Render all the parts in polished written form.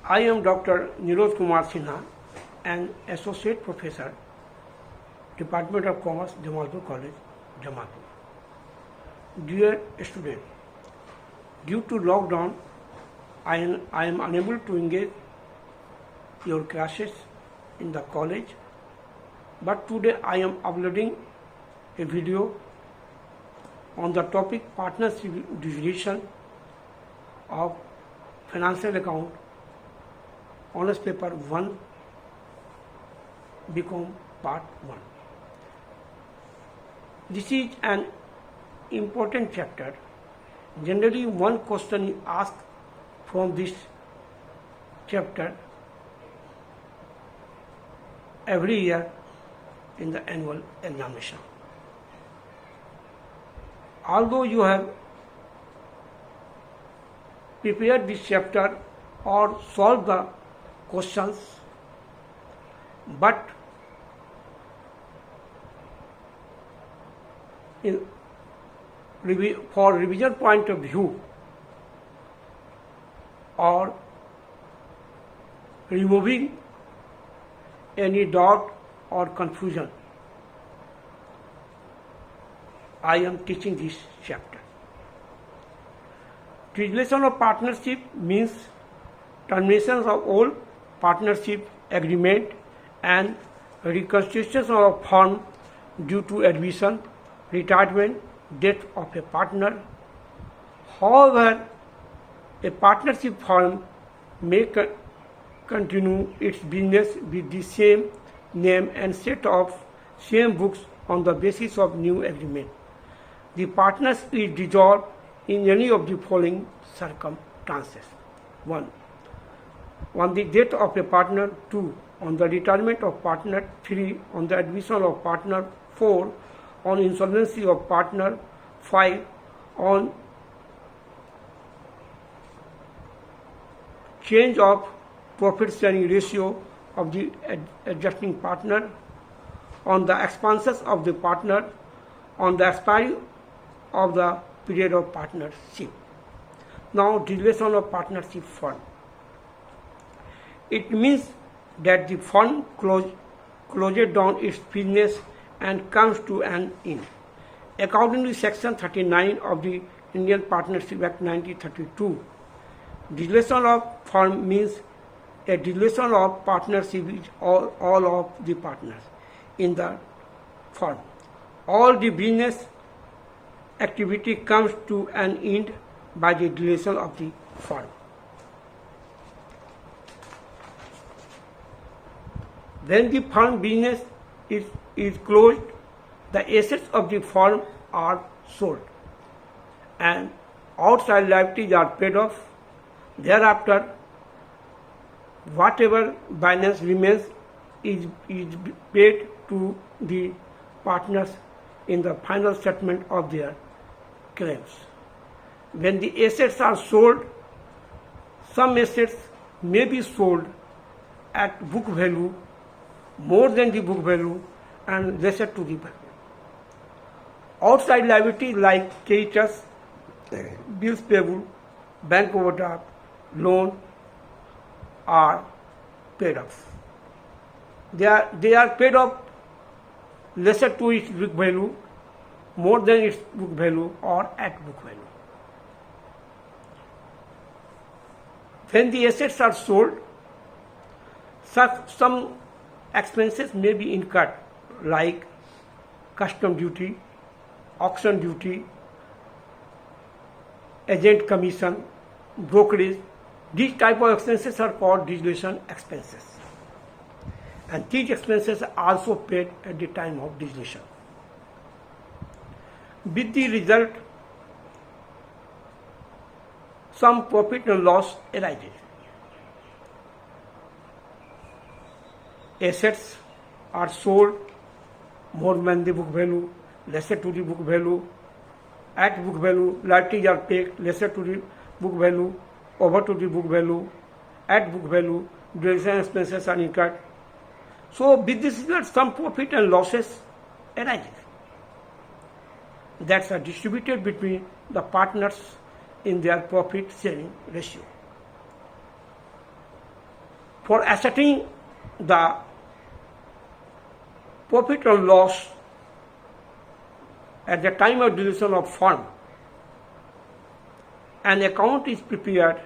I am Dr. Niroj Kumar Sinha, an Associate Professor, Department of Commerce, Jamalpur College, Jamalpur. Dear student, due to lockdown, I am unable to engage your classes in the college, but today I am uploading a video on the topic partnership division of financial account honors paper 1 BCom part 1. This is an important chapter. Generally, one question is asked from this chapter every year in the annual examination. Although you have prepared this chapter or solved the questions, but for revision point of view or removing any doubt or confusion, I am teaching this chapter. Dissolution of partnership means termination of all partnership agreement and reconstitution of a firm due to admission, retirement, death of a partner. However, a partnership firm may continue its business with the same name and set of same books on the basis of new agreement. The partnership is dissolved in any of the following circumstances. 1. On the death of a partner. 2. On the retirement of partner. 3. On the admission of partner. 4. On insolvency of partner. 5. On change of profit sharing ratio of the adjusting partner. On the expenses of the partner. On the expiry of the period of partnership. Now, dissolution of partnership firm. It means that the firm closes down its business and comes to an end. According to Section 39 of the Indian Partnership Act 1932, dissolution of firm means a dissolution of partnership with all of the partners in the firm. All the business activity comes to an end by the dissolution of the firm. When the firm business is closed, the assets of the firm are sold and outside liabilities are paid off. Thereafter, whatever balance remains is paid to the partners in the final settlement of their claims. When the assets are sold, some assets may be sold at book value, more than the book value, and lesser to the value. Outside liabilities like creditors, bills payable, bank overdraft, loan are paid off. They are paid off lesser to its book value, more than its book value, or at book value. When the assets are sold, some expenses may be incurred like custom duty, auction duty, agent commission, brokerage. These type of expenses are called dissolution expenses. And these expenses are also paid at the time of dissolution. With the result, some profit and loss arises. Assets are sold more than the book value, lesser to the book value. At book value, liabilities are paid lesser to the book value, over to the book value. At book value, dissolution expenses are incurred. So, with this result, some profit and losses arises. That's distributed between the partners in their profit sharing ratio. For ascertaining the profit or loss at the time of dissolution of firm, an account is prepared.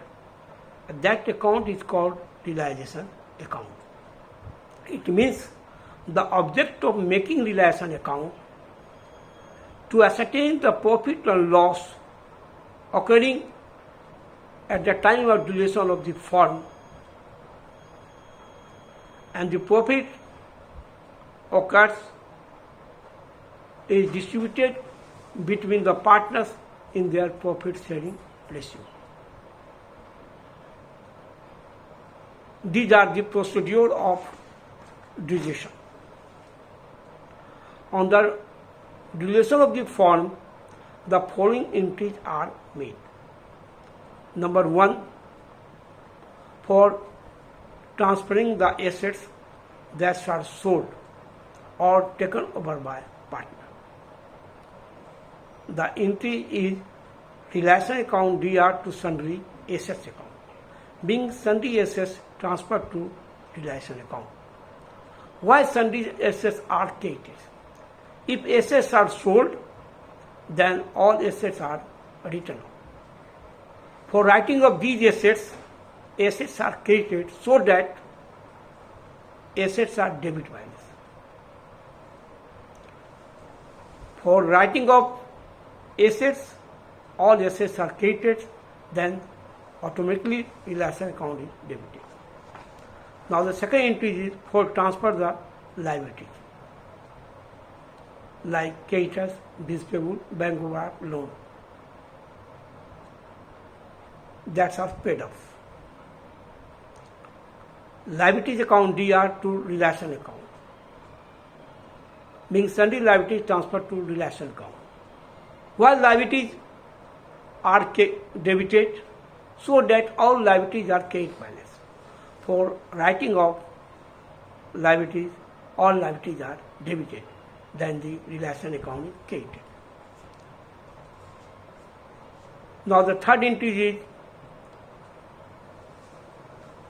That account is called realization account. It means the object of making realization account to ascertain the profit or loss occurring at the time of dissolution of the firm, and the profit occurs is distributed between the partners in their profit sharing ratio. These are the procedure of dissolution. On the dissolution of the firm, the following entries are made. Number 1, for transferring the assets that are sold or taken over by partner. The entry is realization account DR to sundry assets account, being sundry assets transferred to realization account. Why sundry assets are created? If assets are sold, then all assets are written off. For writing of these assets are created so that assets are debit balance. For writing of assets, all assets are created, then automatically realization account is debited. Now the second entry is for transfer the liabilities, like creditors, bills payable, bank overdraft, loan. That's all paid off. Liabilities account DR to realization account, being sundry liabilities transferred to realization account. While liabilities are debited, so that all liabilities are credit balance. For writing of liabilities, all liabilities are debited, then the realization account is credited. Now the third entry is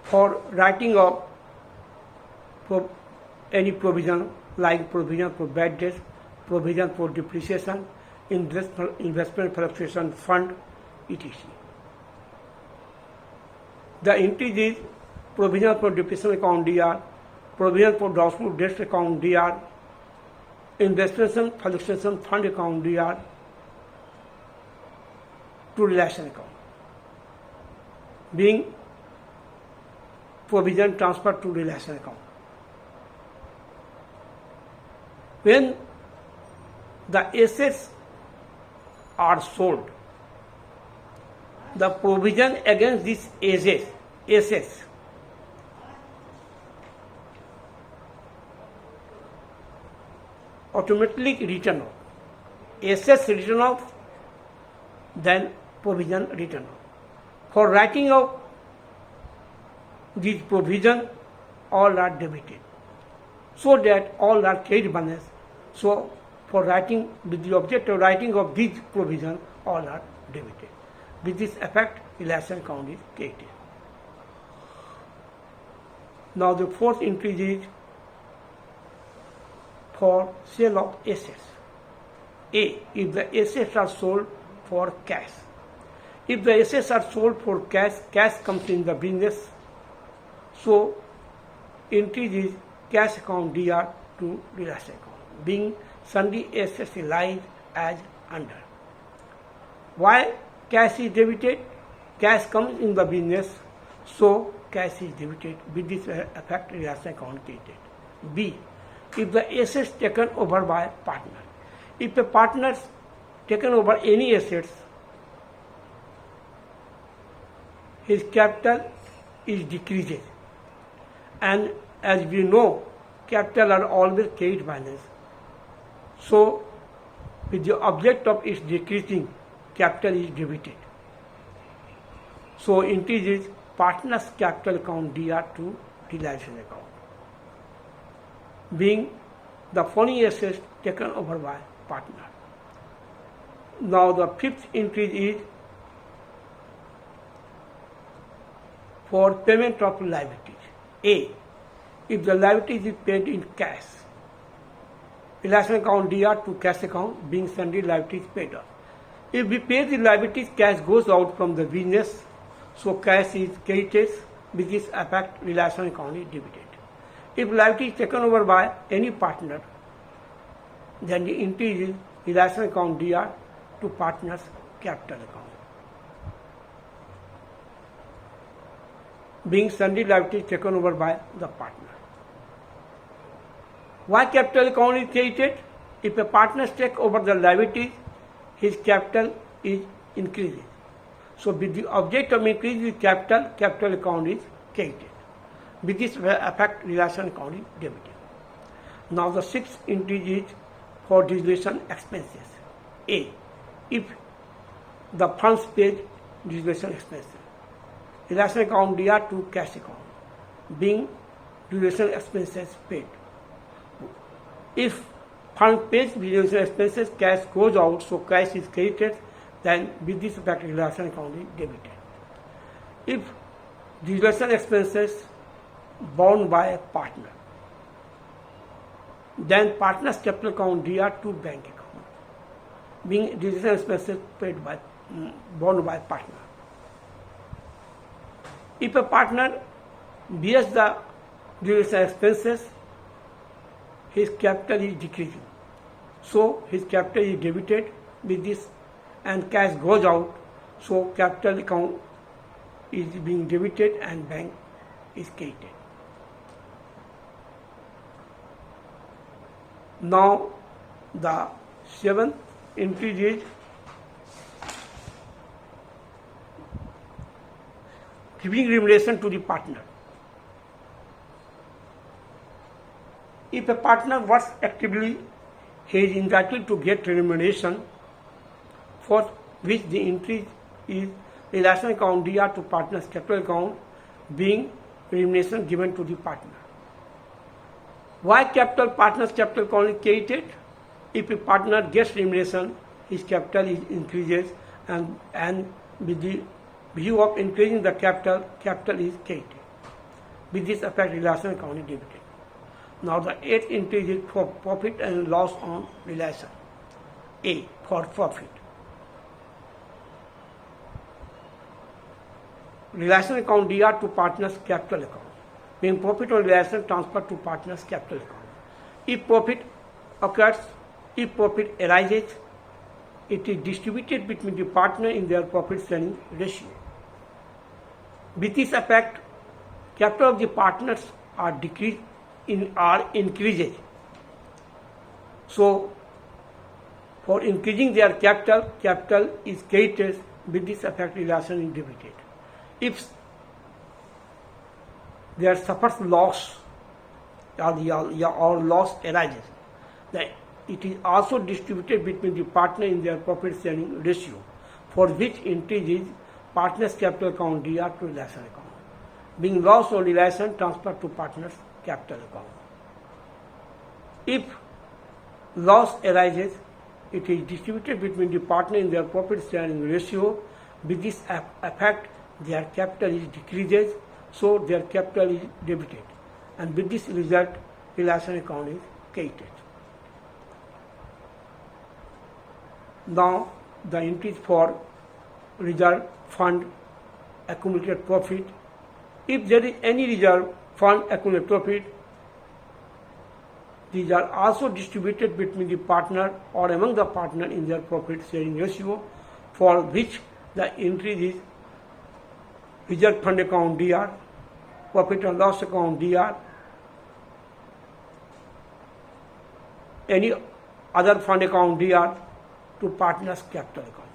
for writing of any provision, like provision for bad debts, provision for depreciation, investment fluctuation fund, etc. The entry is provision for depreciation account DR, provision for doubtful debts account DR, investment fluctuation fund account DR to realization account, being provision transferred to realization account. When the assets are sold, the provision against these assets automatically written off. Assets written off, then provision written off. For writing of these provision, all are debited, so that all are credit balance. So for writing, with the object of writing of these provision, all are debited. With this effect, realization account is created. Now the fourth entry is for sale of assets. A, if the assets are sold for cash. If the assets are sold for cash, cash comes in the business. So entry is cash account DR to realization account, being sundry assets lies as under. Why cash is debited? Cash comes in the business, so cash is debited. With this effect, realization account created. B, if the assets taken over by partner. If a partner taken over any assets, his capital is decreased. And as we know, capital are always credit balance. So, with the object of its decreasing, capital is debited. So, entry is partner's capital account DR to realization account, being the following assets taken over by partner. Now, the fifth entry is for payment of liabilities. A. If the liability is paid in cash, relation account DR to cash account being sundry liabilities paid off. If we pay the liabilities, cash goes out from the business, so cash is credited, with this effect relation account is debited. If liability is taken over by any partner, then the entry is relation account DR to partner's capital account. Being sundry liabilities taken over by the partner. Why capital account is created? If a partner takes over the liabilities, his capital is increased. So with the object of increasing capital, capital account is created. With this effect, relation account is debited. Now the sixth entry is for dissolution expenses. A. If the funds paid dissolution expenses. Relation account DR to cash account being dissolution expenses paid. If fund pays dissolution expenses, cash goes out, so cash is credited, then with this effect relation account is debited. If dissolution expenses borne by a partner, then partner's capital account DR to bank account being dissolution expenses paid by borne by partner. If a partner bears the dissolution expenses, his capital is decreasing. So his capital is debited with this and cash goes out. So capital account is being debited and bank is credited. Now the seventh entry is giving remuneration to the partner. If a partner works actively, he is entitled to get remuneration, for which the entry is relation account DR to partner's capital account being remuneration given to the partner. Why partner's capital account is created? If a partner gets remuneration, his capital is increases and with the view of increasing the capital is created. With this effect, relation account is debited. Now the eighth entry is for profit and loss on relation. A. For profit. Relation account DR to partner's capital account. Being profit on relation transferred to partner's capital account. If profit occurs, if profit arises, it is distributed between the partner in their profit sharing ratio. With this effect, capital of the partners are increases. So, for increasing their capital is created. With this effect, relation is debited. If there suffers loss or loss arises, then it is also distributed between the partner in their profit sharing ratio, for which entry is partner's capital account DR to relation account. Being loss on relation transferred to partner's capital account. If loss arises, it is distributed between the partner in their profit sharing ratio. With this effect, their capital is decreases, so their capital is debited, and with this result, relation account is created. Now the entries for reserve fund accumulated profit. If there is any reserve fund accumulated profit, these are also distributed between the partner or among the partner in their profit sharing ratio, for which the entry is reserve fund account DR, profit and loss account DR, any other fund account DR to partner's capital account,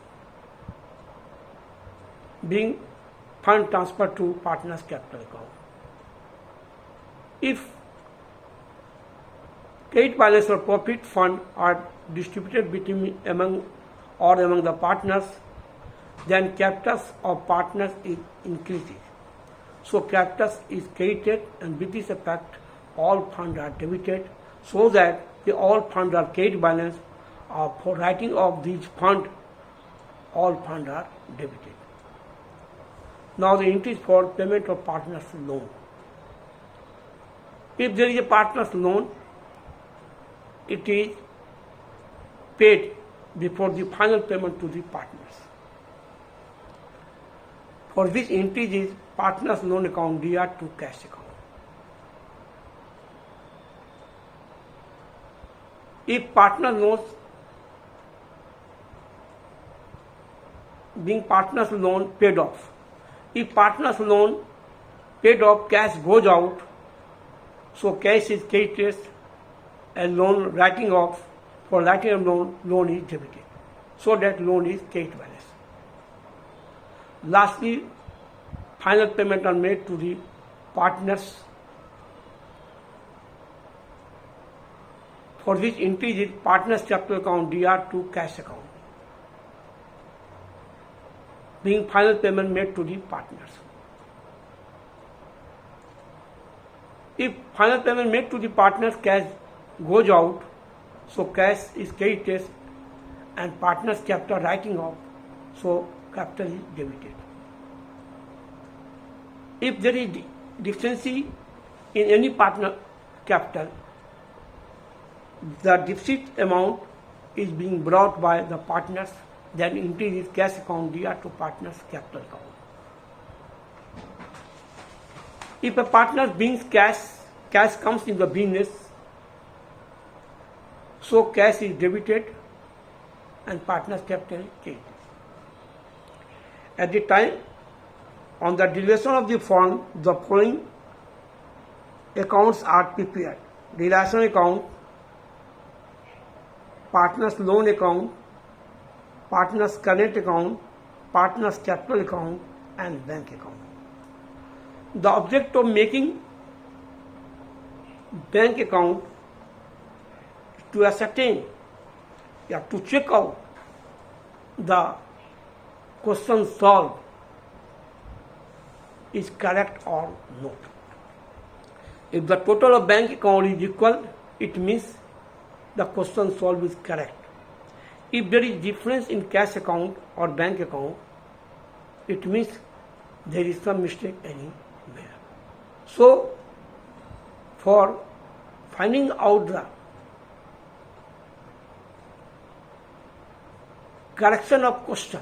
being fund transferred to partner's capital account. If credit balance or profit fund are distributed among the partners, then capitals of partners is increases. So capitals is created, and with this effect, all funds are debited, so that all funds are credit balance. For writing of these funds, all funds are debited. Now the entries for payment of partners loan. If there is a partner's loan, it is paid before the final payment to the partners. For which entry is partner's loan account DR to cash account. If partner loans being partner's loan paid off, if partner's loan paid off, cash goes out, so cash is credited and loan writing off. For writing of loan is debited, so that loan is credit balance. Lastly, final payment are made to the partners, for which entry is partners capital account DR to cash account, being final payment made to the partners. If final payment made to the partners, cash goes out, so cash is credited and partners capital writing off, so capital is debited. If there is deficiency in any partner capital, the deficit amount is being brought by the partners, then entry is cash account DR to partners capital account. If a partner brings cash comes in the business, so cash is debited and partners capital is credited. At the time, on the deletion of the fund, the following accounts are prepared: relation account, partners loan account, partners current account, partners capital account, and bank account. The object of making bank account is to ascertain, to check out the question solved is correct or not. If the total of bank account is equal, it means the question solved is correct. If there is difference in cash account or bank account, it means there is some mistake anywhere. So, for finding out the correction of question,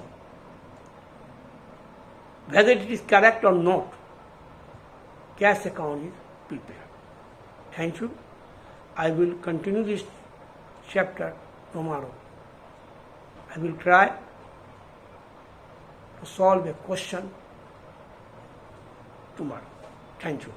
whether it is correct or not, cash account is prepared. Thank you. I will continue this chapter tomorrow. I will try to solve a question tomorrow. Thank you.